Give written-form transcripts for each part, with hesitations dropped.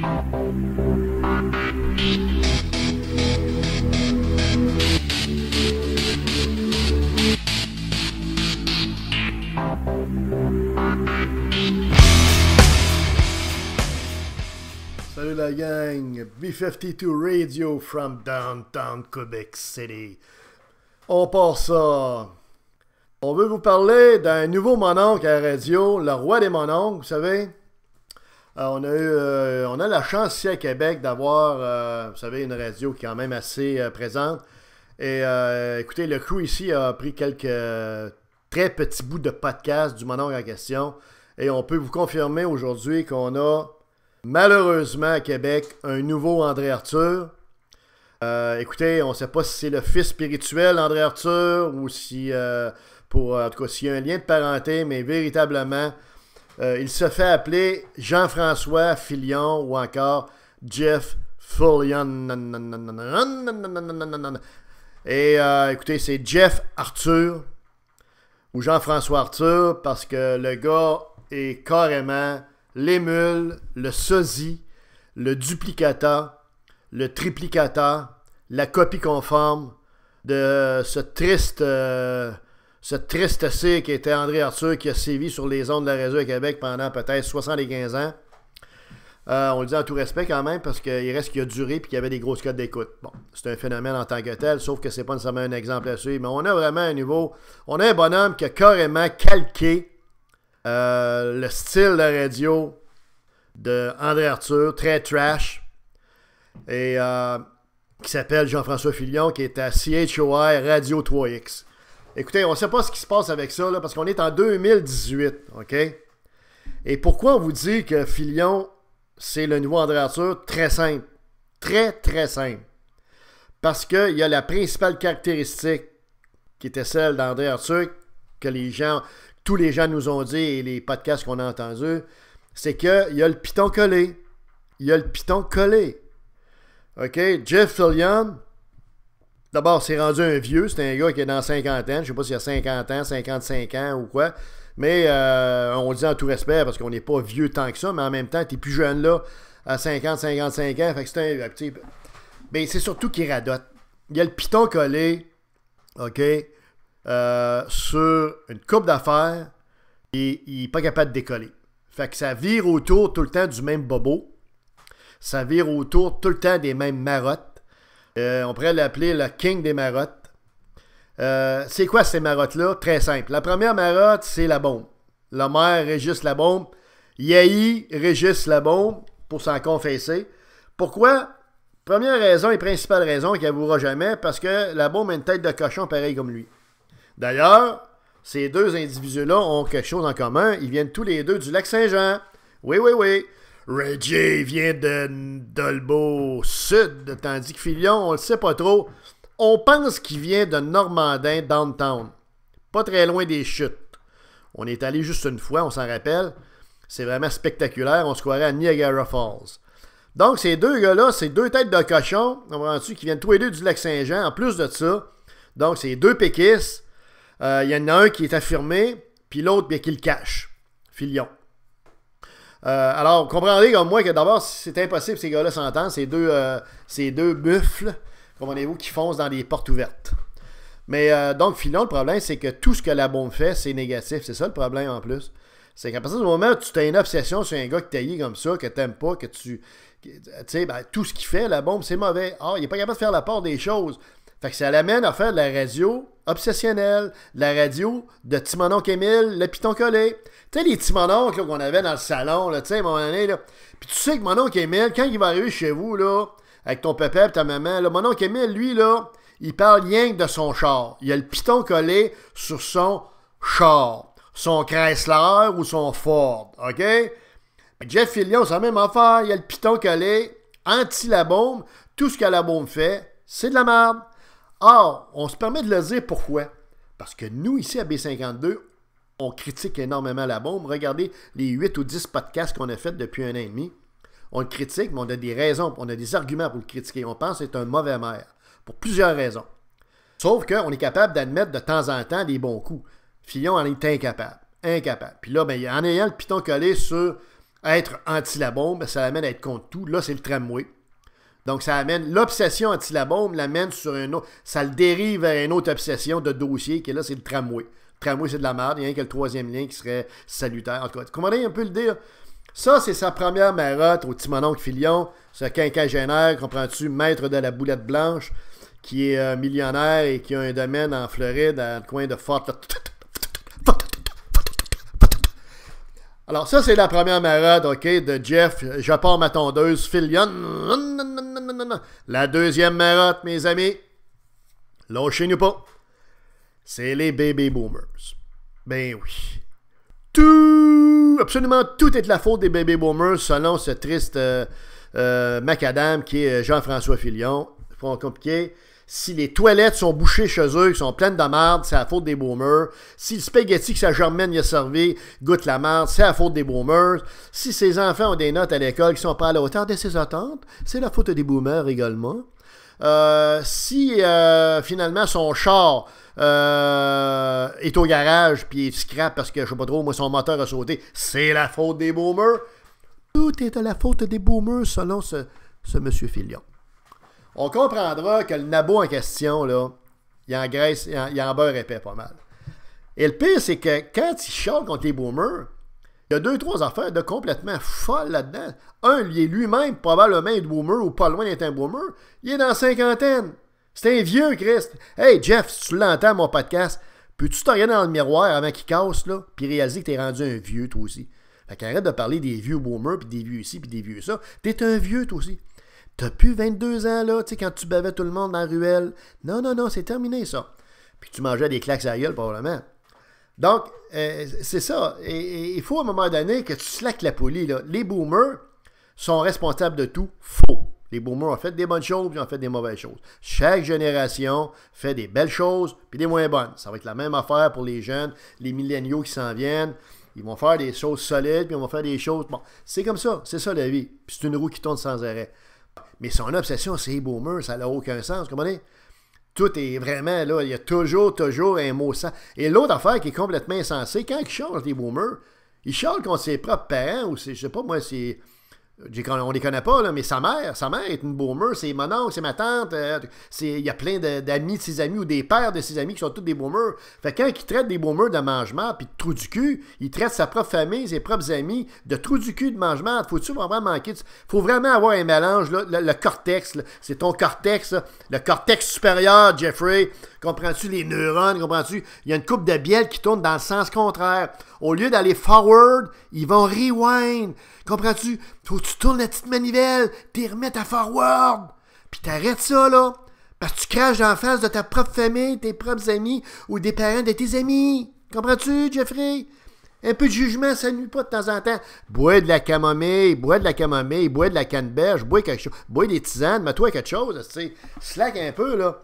Salut la gang, B52 Radio from downtown Quebec City. On part ça. On veut vous parler d'un nouveau mononcle à la radio, le roi des mononcles, vous savez. On a la chance ici à Québec d'avoir, vous savez, une radio qui est quand même assez présente. Et écoutez, le crew ici a pris quelques très petits bouts de podcast du mononcle en question. Et on peut vous confirmer aujourd'hui qu'on a malheureusement à Québec un nouveau André Arthur. Écoutez, on ne sait pas si c'est le fils spirituel André Arthur ou si, en tout cas, s'il y a un lien de parenté, mais véritablement, il se fait appeler Jean-François Filion ou encore Jeff Fillion. Et écoutez, c'est Jeff Arthur ou Jean-François Arthur parce que le gars est carrément l'émule, le sosie, le duplicata, le triplicata, la copie conforme de ce triste C qui était André Arthur qui a sévi sur les ondes de la radio à Québec pendant peut-être 75 ans. On le dit en tout respect quand même parce qu'il reste qu'il a duré et qu'il y avait des grosses cotes d'écoute. Bon, c'est un phénomène en tant que tel, sauf que c'est pas nécessairement un exemple à suivre. Mais on a vraiment un niveau, on a un bonhomme qui a carrément calqué le style de radio de André Arthur, très trash, et qui s'appelle Jean-François Filion, qui est à CHOI Radio 3X. Écoutez, on ne sait pas ce qui se passe avec ça, là, parce qu'on est en 2018, OK? Et pourquoi on vous dit que Filion, c'est le nouveau André Arthur? Très simple. Très, très simple. Parce qu'il y a la principale caractéristique qui était celle d'André Arthur, que tous les gens nous ont dit, et les podcasts qu'on a entendus, c'est qu'il y a le piton collé. Il y a le piton collé. OK? Jeff Fillion, d'abord, c'est rendu un vieux. C'est un gars qui est dans la cinquantaine. Je ne sais pas s'il a 50 ans, 55 ans ou quoi. Mais on le dit en tout respect parce qu'on n'est pas vieux tant que ça. Mais en même temps, tu es plus jeune là, à 50, 55 ans. Fait que c'est un petit... Mais c'est surtout qu'il radote. Il y a le piton collé. OK? Sur une coupe d'affaires. Et il n'est pas capable de décoller. Fait que ça vire autour tout le temps du même bobo. Ça vire autour tout le temps des mêmes marottes. On pourrait l'appeler le king des marottes. C'est quoi ces marottes-là? Très simple. La première marotte, c'est la bombe. Le maire Régis Labombe. Yahi Régis Labombe pour s'en confesser. Pourquoi? Première raison et principale raison qu'il n'avouera jamais, parce que Labombe a une tête de cochon pareil comme lui. D'ailleurs, ces deux individus-là ont quelque chose en commun. Ils viennent tous les deux du Lac-Saint-Jean. Oui, oui, oui. Reggie vient de Dolbeau Sud, tandis que Filion, on le sait pas trop. On pense qu'il vient de Normandin, downtown. Pas très loin des chutes. On est allé juste une fois, on s'en rappelle. C'est vraiment spectaculaire. On se croirait à Niagara Falls. Donc, ces deux gars-là, ces deux têtes de cochon, qui viennent tous les deux du Lac-Saint-Jean, en plus de ça. Donc, c'est deux péquistes. Il y en a un qui est affirmé, puis l'autre qui le cache. Filion. Alors, vous comprendrez comme moi que d'abord, c'est impossible que ces gars-là s'entendent. Ces deux buffles, comprenez-vous, qui foncent dans des portes ouvertes. Mais donc, Filion, le problème, c'est que tout ce que la bombe fait, c'est négatif. C'est ça le problème en plus. C'est qu'à partir du moment où tu as une obsession sur un gars qui taillé comme ça, que tu n'aimes pas, que tu sais, ben, tout ce qu'il fait, la bombe, c'est mauvais. Ah, il n'est pas capable de faire la part des choses. Fait que ça l'amène à faire de la radio obsessionnelle, de la radio de Timonon Émile, le piton collé. Tu sais, les Timonons qu'on avait dans le salon, tu sais, à un moment donné, là. Puis tu sais que mon oncle Émile, quand il va arriver chez vous, là, avec ton papa et ta maman, là, mon oncle Émile, lui, là, il parle rien que de son char. Il a le piton collé sur son char. Son Chrysler ou son Ford, OK? Jeff Fillion, c'est la même affaire. Il a le piton collé, anti-la-bombe. Tout ce que la bombe fait, c'est de la merde. Or, on se permet de le dire pourquoi. Parce que nous, ici, à B52, on critique énormément la bombe. Regardez les 8 ou 10 podcasts qu'on a fait depuis 1 an et demi. On le critique, mais on a des raisons, on a des arguments pour le critiquer. On pense que c'est un mauvais maire, pour plusieurs raisons. Sauf qu'on est capable d'admettre de temps en temps des bons coups. Fillon en est incapable. Incapable. Puis là, ben, en ayant le piton collé sur être anti-la bombe, ça l'amène à être contre tout. Là, c'est le tramway. Donc, ça amène l'obsession anti-la bombe, l'amène sur un autre. Ça le dérive vers une autre obsession de dossier, qui est là, c'est le tramway. Le tramway, c'est de la merde. Il y a rien que le troisième lien qui serait salutaire. En tout cas, vous comprenez un peu le dire? Ça, c'est sa première marotte au Timononcle Filion, ce quinquagénaire, comprends-tu, maître de la boulette blanche, qui est millionnaire et qui a un domaine en Floride, dans le coin de Fort. Alors, ça, c'est la première marotte, OK, de Jeff. Je pars ma tondeuse, Filion. La deuxième marotte, mes amis, lâchez-nous pas. C'est les baby boomers. Ben oui. Absolument tout est de la faute des baby boomers, selon ce triste macadam qui est Jean-François Filion. C'est pas compliqué. Si les toilettes sont bouchées chez eux, qui sont pleines de marde, c'est la faute des boomers. Si le spaghetti que sa germaine y a servi goûte la marde, c'est la faute des boomers. Si ses enfants ont des notes à l'école qui sont pas à la hauteur de ses attentes, c'est la faute des boomers également. Si finalement son char est au garage puis il scrape parce que je sais pas trop, moi son moteur a sauté, c'est la faute des boomers. Tout est à la faute des boomers selon ce monsieur Filion. On comprendra que le nabo en question, là, il engraisse, il en beurre épais pas mal. Et le pire, c'est que quand il chante contre les boomers, il y a 2-3 affaires de complètement folles là-dedans. Un, il est lui-même probablement un boomer ou pas loin d'être un boomer. Il est dans la cinquantaine. C'est un vieux, Christ. Hey, Jeff, si tu l'entends, mon podcast, peux-tu te regarder dans le miroir avant qu'il casse, là, puis réaliser que t'es rendu un vieux, toi aussi. Fait qu'arrête de parler des vieux boomers, puis des vieux ici, puis des vieux ça. T'es un vieux, toi aussi. T'as plus 22 ans, là, tu sais, quand tu bavais tout le monde dans la ruelle. Non, non, non, c'est terminé, ça. Puis tu mangeais des claques à la gueule, probablement. Donc, c'est ça. Et il faut à un moment donné que tu slackes la poulie, là. Les boomers sont responsables de tout. Faux. Les boomers ont fait des bonnes choses, puis ont fait des mauvaises choses. Chaque génération fait des belles choses, puis des moins bonnes. Ça va être la même affaire pour les jeunes, les milléniaux qui s'en viennent. Ils vont faire des choses solides, puis ils vont faire des choses... Bon, c'est comme ça. C'est ça, la vie. Puis c'est une roue qui tourne sans arrêt. Mais son obsession, c'est les boomers, ça n'a aucun sens, vous comprenez? Tout est vraiment, là, il y a toujours un mot sans. Et l'autre affaire qui est complètement insensée, quand il charge les boomers, il charge contre ses propres parents, ou je sais pas, moi, c'est... On les connaît pas, là, mais sa mère est une boomer, c'est mon oncle, c'est ma tante, il y a plein d'amis de ses amis ou des pères de ses amis qui sont tous des boomers. Fait que quand il traite des boomers de mangement puis de trou du cul, il traite sa propre famille, ses propres amis de trou du cul de mangement. Faut-tu vraiment manquer? Faut vraiment avoir un mélange, là, le cortex, là, c'est ton cortex, là, le cortex supérieur, Jeffrey. Comprends-tu les neurones? Comprends-tu? Il y a une coupe de bielle qui tourne dans le sens contraire. Au lieu d'aller forward, ils vont rewind. Comprends-tu? Faut que tu tournes la petite manivelle, t'y remettes à forward. Puis t'arrêtes ça, là. Parce que tu craches dans la face de ta propre famille, tes propres amis ou des parents de tes amis. Comprends-tu, Jeffrey? Un peu de jugement, ça nuit pas de temps en temps. Bois de la camomille, bois de la canneberge, bois quelque chose. Bois des tisanes, mets-toi quelque chose, tu sais. Slack un peu, là.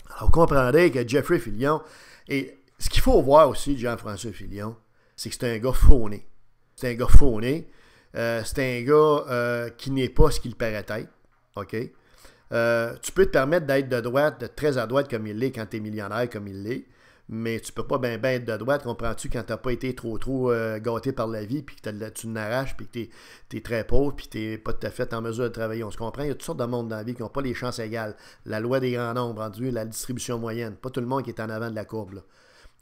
Alors, vous comprendrez que Jeffrey Filion, et ce qu'il faut voir aussi de Jean-François Filion, c'est que c'est un gars fauné. C'est un gars fauné. C'est un gars qui n'est pas ce qu'il paraît être. OK? Tu peux te permettre d'être de droite, de très à droite comme il l'est quand tu es millionnaire comme il l'est, mais tu peux pas bien être de droite, comprends-tu, quand tu n'as pas été trop gâté par la vie, puis que tu n'arraches, puis que tu es très pauvre, puis tu n'es pas tout à fait en mesure de travailler. On se comprend, il y a toutes sortes de monde dans la vie qui n'ont pas les chances égales. La loi des grands nombres, rendu la distribution moyenne. Pas tout le monde qui est en avant de la courbe, là.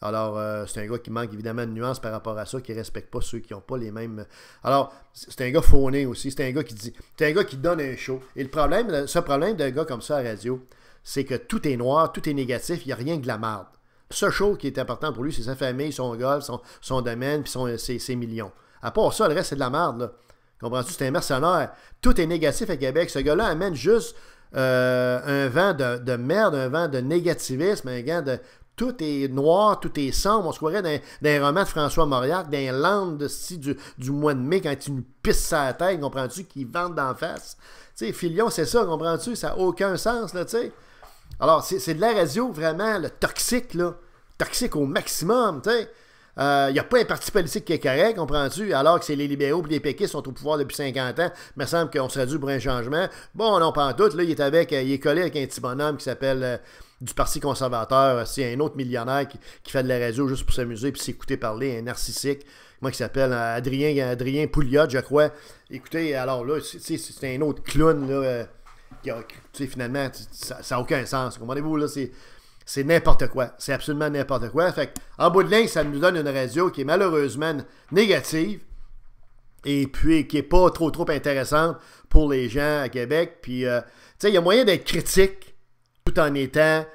Alors, c'est un gars qui manque évidemment de nuances par rapport à ça, qui ne respecte pas ceux qui n'ont pas les mêmes... Alors, c'est un gars fauné aussi, c'est un gars qui dit... C'est un gars qui donne un show. Et ce problème d'un gars comme ça à la radio, c'est que tout est noir, tout est négatif, il n'y a rien que de la merde. Ce show qui est important pour lui, c'est sa famille, son golf, son domaine, puis ses millions. À part ça, le reste, c'est de la merde, là. Comprends-tu? C'est un mercenaire. Tout est négatif à Québec. Ce gars-là amène juste un vent de merde, un vent de négativisme, un vent de... Tout est noir, tout est sombre. On se croirait dans un roman de François Mauriac, dans un land du mois de mai, quand il nous pisse sa tête, comprends-tu, qu'il vente d'en face. Tu sais, Filion, c'est ça, comprends-tu? Ça n'a aucun sens, là, tu sais. Alors, c'est de la radio, vraiment, le toxique, là. Toxique au maximum, tu sais. Il n'y a pas un parti politique qui est correct, comprends-tu? Alors que c'est les libéraux et les péquistes sont au pouvoir depuis 50 ans. Il me semble qu'on serait dû pour un changement. Bon, non, pas en tout. Là, il est collé avec un petit bonhomme qui s'appelle du Parti conservateur. C'est un autre millionnaire qui fait de la radio juste pour s'amuser puis s'écouter parler, un narcissique. Moi qui s'appelle Adrien Pouliot, je crois. Écoutez, alors là, c'est un autre clown là, finalement, ça n'a aucun sens. Comprenez-vous, là, c'est n'importe quoi. C'est absolument n'importe quoi. Fait en bout de ligne, ça nous donne une radio qui est malheureusement négative et puis qui n'est pas trop intéressante pour les gens à Québec. Puis, tu sais, il y a moyen d'être critique tout en étant,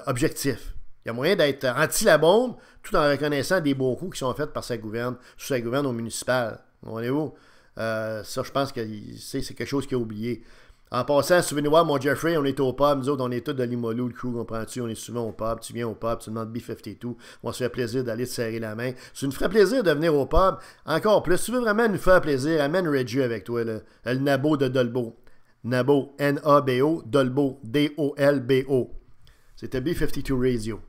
objectif. Il y a moyen d'être anti-la bombe tout en reconnaissant des beaux coups qui sont faits par sa gouverne, sous sa gouverne au municipal. Comprenez-vous? Ça, je pense que c'est quelque chose qu'il a oublié. En passant, souvenez-vous, mon Jeffrey, on est au pub. Nous autres, on est tous de Limoilou, le crew, comprends-tu? On est souvent au pub. Tu viens au pub, tu demandes B52. On se fait plaisir d'aller te serrer la main. Ça nous ferait plaisir de venir au pub. Encore plus, si tu veux vraiment nous faire plaisir, amène Reggie avec toi, là. Le Nabo de Dolbeau. Nabo, N-A-B-O, Dolbeau, D-O-L-B-O. C'était B52 Radio.